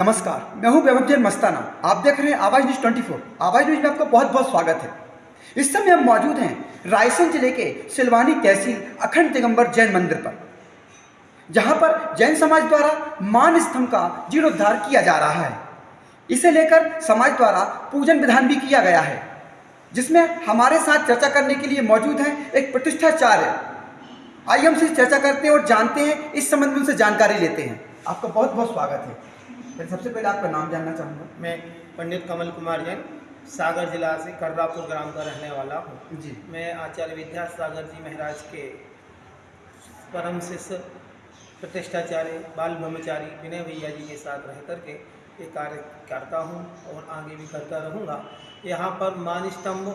नमस्कार, मैं हूं वैभव जैन मस्ताना। आप देख रहे हैं आवाज न्यूज 24। आवाज न्यूज में आपका बहुत बहुत स्वागत है। इस समय हम मौजूद हैं रायसेन जिले के सिलवानी तहसील अखंड दिगंबर जैन मंदिर पर, जहां पर जैन समाज द्वारा मान स्तंभ का जीर्णोद्धार किया जा रहा है। इसे लेकर समाज द्वारा पूजन विधान भी किया गया है, जिसमें हमारे साथ चर्चा करने के लिए मौजूद हैं एक प्रतिष्ठाचार्य। आइए हम इससे चर्चा करते हैं और जानते हैं, इस संबंध में उनसे जानकारी लेते हैं। आपका बहुत बहुत स्वागत है। फिर सबसे पहले आपका नाम जानना चाहूँगा। मैं पंडित कमल कुमार जैन सागर जिला से कर्रापुर ग्राम का रहने वाला हूँ जी। मैं आचार्य विद्यासागर जी महाराज के परम शिष्य प्रतिष्ठाचार्य बाल ब्रह्मचारी विनय भैया जी के साथ रह करके ये कार्य करता हूँ और आगे भी करता रहूँगा। यहाँ पर मान स्तंभ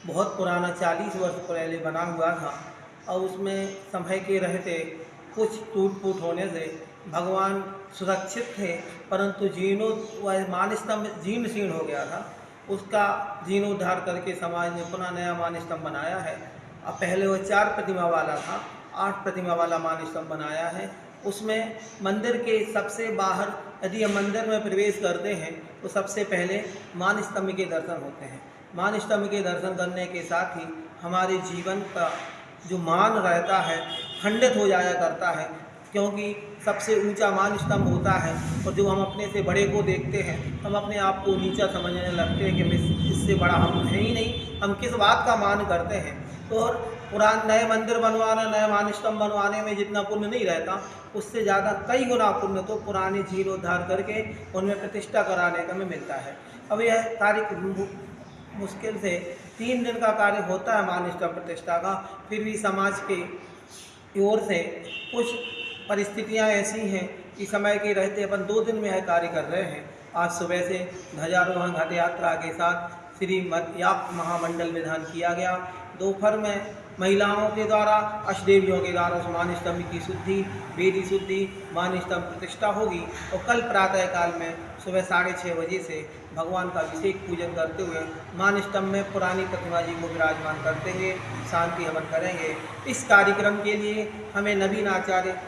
बहुत पुराना 40 वर्ष पहले बना हुआ था और उसमें समय के रहते कुछ टूट फूट होने से भगवान सुरक्षित थे, परंतु वह मान स्तंभ जीर्ण शीर्ण हो गया था। उसका जीर्णोद्धार करके समाज ने पुनः नया मान स्तंभ बनाया है। अब पहले वह 4 प्रतिमा वाला था, 8 प्रतिमा वाला मान स्तंभ बनाया है। उसमें मंदिर के सबसे बाहर यदि हम मंदिर में प्रवेश करते हैं तो सबसे पहले मान स्तंभ के दर्शन होते हैं। मान स्तंभ के दर्शन करने के साथ ही हमारे जीवन का जो मान रहता है खंडित हो जाया करता है, क्योंकि सबसे ऊंचा मान स्तंभ होता है और जो हम अपने से बड़े को देखते हैं हम अपने आप को नीचा समझने लगते हैं कि इससे बड़ा हम है ही नहीं, हम किस बात का मान करते हैं। तो और पुराने नए मंदिर बनवाना, नए मान स्तंभ बनवाने में जितना पुण्य नहीं रहता, उससे ज़्यादा कई गुना पुण्य तो पुराने जीर्णोद्धार करके उनमें प्रतिष्ठा कराने का में मिलता है। अब यह कार्य मुश्किल से 3 दिन का कार्य होता है मान स्तंभ प्रतिष्ठा का। फिर भी समाज के ओर से कुछ परिस्थितियां ऐसी हैं कि समय के रहते अपन 2 दिन में यह कार्य कर रहे हैं। आज सुबह से ध्वजारोहण घट यात्रा के साथ श्रीमद याप महामंडल विधान किया गया। दोपहर में महिलाओं के द्वारा अष्टदेवियों के द्वारा उस मान स्तंभ की शुद्धि, वेदी शुद्धि, मान स्तंभ प्रतिष्ठा होगी और कल प्रातः काल में सुबह 6:30 बजे से भगवान का अभिषेक पूजन करते हुए मान स्तंभ में पुरानी प्रतिमा जी को विराजमान करते हुए शांति हवन करेंगे। इस कार्यक्रम के लिए हमें नवीन आचार्य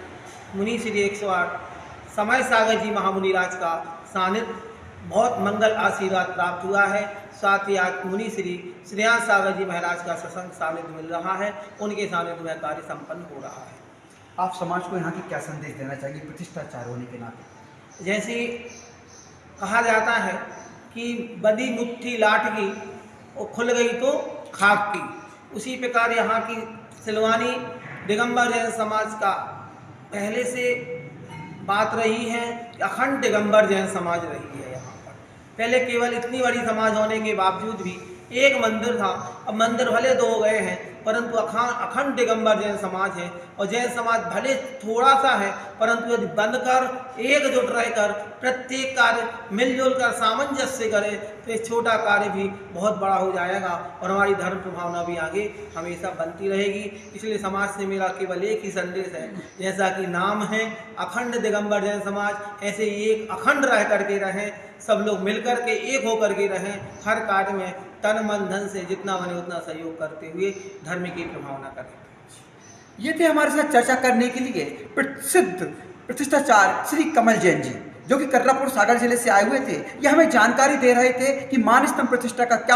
मुनि श्री 108 समय सागर जी महामुनिराज का सानिध्य बहुत मंगल आशीर्वाद प्राप्त हुआ है। साथ ही आज मुनि श्री श्रेयांश सागर जी महाराज का सत्संग सानिध्य मिल रहा है, उनके सानिध्य में कार्य संपन्न हो रहा है। आप समाज को यहाँ की क्या संदेश देना चाहिए प्रतिष्ठाचार्य होने के नाते? जैसे कहा जाता है कि बदी मुट्ठी लाट की और खुल गई तो खाक की, उसी प्रकार यहाँ की सिलवानी दिगंबर जैन समाज का पहले से बात रही है कि अखंड दिगंबर जैन समाज रही है। यहाँ पर पहले केवल इतनी बड़ी समाज होने के बावजूद भी एक मंदिर था। अब मंदिर भले 2 हो गए हैं, परंतु अखंड दिगंबर जैन समाज है। और जैन समाज भले थोड़ा सा है, परंतु यदि बनकर एकजुट रहकर प्रत्येक कार्य मिलजुल कर सामंजस्य करे तो ये छोटा कार्य भी बहुत बड़ा हो जाएगा और हमारी धर्म प्रभावना भी आगे हमेशा बनती रहेगी। इसलिए समाज से मेरा केवल एक ही संदेश है, जैसा कि नाम है अखंड दिगंबर जैन समाज, ऐसे एक अखंड रह करके रहें, सब लोग मिलकर के एक होकर के रहें, हर कार्य में तन मन धन से जितना बने उतना सहयोग करते हुए धर्म की प्रभावना करें। ये थे हमारे साथ चर्चा करने के लिए प्रसिद्ध प्रतिष्ठाचार्य श्री कमल जैन जी, जो कि कर्रापुर सागर जिले से आए हुए थे। ये हमें जानकारी दे रहे थे कि मान स्तंभ प्रतिष्ठा का क्या